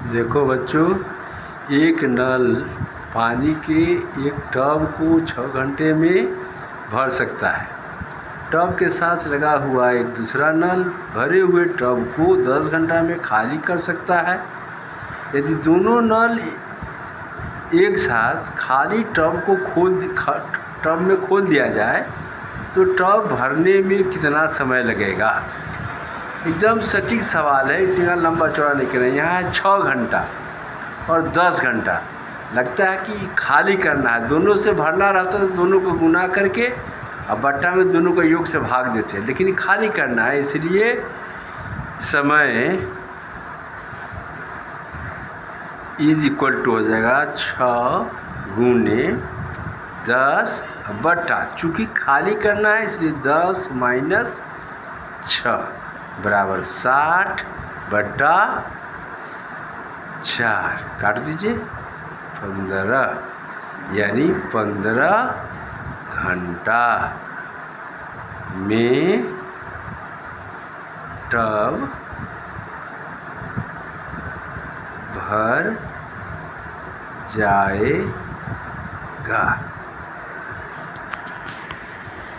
देखो बच्चों, एक नल पानी के एक टब को 6 घंटे में भर सकता है। टब के साथ लगा हुआ एक दूसरा नल भरे हुए टब को 10 घंटा में खाली कर सकता है। यदि दोनों नल एक साथ खाली टब में खोल दिया जाए तो टब भरने में कितना समय लगेगा? एकदम सटीक सवाल है, इतना लंबा चौड़ा नहीं करना। यहाँ है 6 घंटा और 10 घंटा। लगता है कि खाली करना है, दोनों से भरना रहता तो दोनों को गुना करके और बट्टा में दोनों का योग से भाग देते हैं, लेकिन खाली करना है, इसलिए समय इज इक्वल टू हो जाएगा 6 गुने 10 बट्टा, चूँकि खाली करना है इसलिए 10 माइनस 6 बराबर 60 बट्टा 4। काट दीजिए 15, यानी 15 घंटा में टब भर जाएगा।